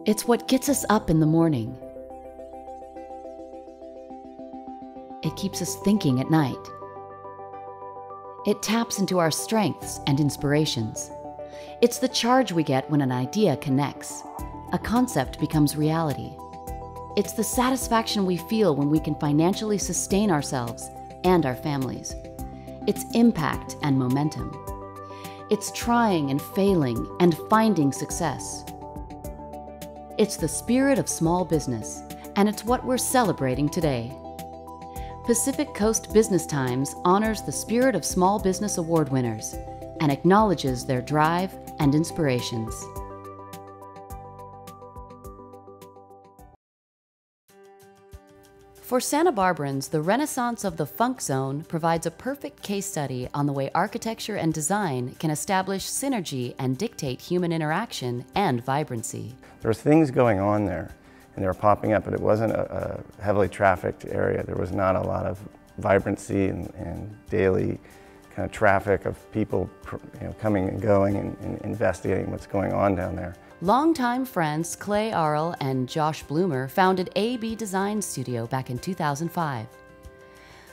It's what gets us up in the morning. It keeps us thinking at night. It taps into our strengths and inspirations. It's the charge we get when an idea connects. A concept becomes reality. It's the satisfaction we feel when we can financially sustain ourselves and our families. It's impact and momentum. It's trying and failing and finding success. It's the spirit of small business, and it's what we're celebrating today. Pacific Coast Business Times honors the Spirit of Small Business Award winners and acknowledges their drive and inspirations. For Santa Barbarans, the renaissance of the Funk Zone provides a perfect case study on the way architecture and design can establish synergy and dictate human interaction and vibrancy. There was things going on there, and they were popping up, but it wasn't a heavily trafficked area. There was not a lot of vibrancy and daily kind of traffic of people coming and going and investigating what's going on down there. Longtime friends Clay Arl and Josh Bloomer founded AB Design Studio back in 2005.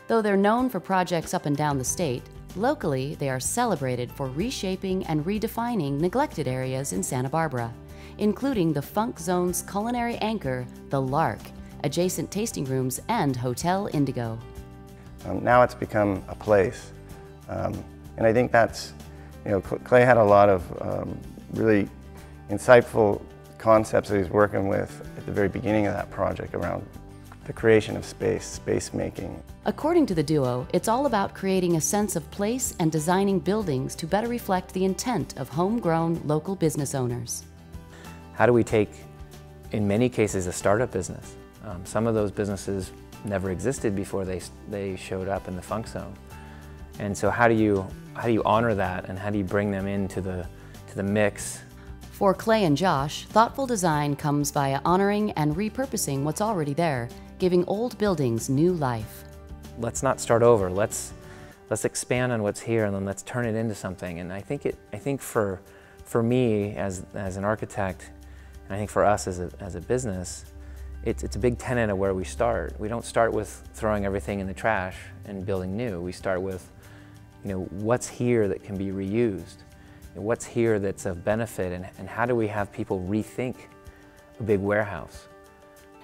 Though they're known for projects up and down the state, locally they are celebrated for reshaping and redefining neglected areas in Santa Barbara, including the Funk Zone's culinary anchor, The Lark, adjacent tasting rooms, and Hotel Indigo. Now it's become a place, and I think that's, Clay had a lot of really insightful concepts that he's working with at the very beginning of that project around the creation of space making. According to the duo, it's all about creating a sense of place and designing buildings to better reflect the intent of homegrown local business owners. How do we take, in many cases, a startup business? Some of those businesses never existed before they showed up in the Funk Zone. And so how do you honor that, and how do you bring them into the mix? For Clay and Josh, thoughtful design comes via honoring and repurposing what's already there, giving old buildings new life. Let's not start over. Let's expand on what's here, and then let's turn it into something. And I think for me as an architect, and I think for us as a business, it's a big tenet of where we start. We don't start with throwing everything in the trash and building new. We start with, what's here that can be reused? What's here that's of benefit, and how do we have people rethink a big warehouse?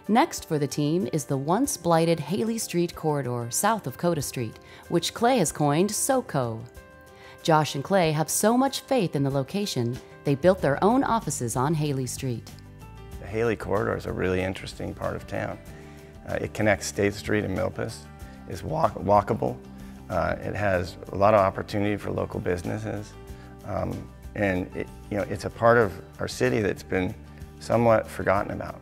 Next for the team is the once blighted Haley Street corridor south of Coda Street, which Clay has coined SoCo. Josh and Clay have so much faith in the location, they built their own offices on Haley Street. The Haley corridor is a really interesting part of town. It connects State Street and Milpas. It's walkable. It has a lot of opportunity for local businesses. And it's a part of our city that's been somewhat forgotten about.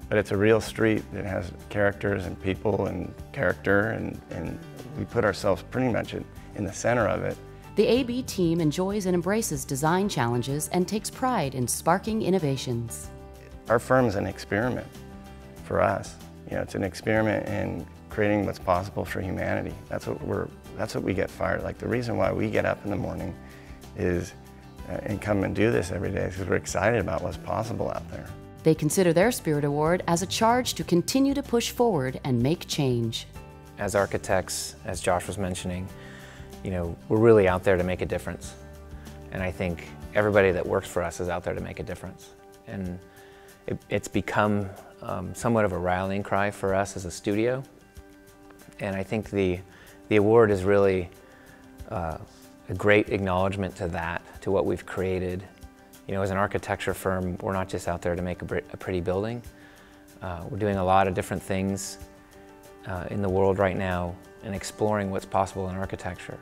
But it's a real street that has characters and people and character, and we put ourselves pretty much in the center of it. The AB team enjoys and embraces design challenges and takes pride in sparking innovations. Our firm is an experiment for us. It's an experiment in creating what's possible for humanity. That's what we get fired. Like, the reason why we get up in the morning is and come and do this every day is because we're excited about what's possible out there. They consider their Spirit Award as a charge to continue to push forward and make change. As architects, as Josh was mentioning, we're really out there to make a difference. And I think everybody that works for us is out there to make a difference. And it's become somewhat of a rallying cry for us as a studio. And I think the award is really a great acknowledgement to that, to what we've created. As an architecture firm, we're not just out there to make a pretty building. We're doing a lot of different things in the world right now and exploring what's possible in architecture.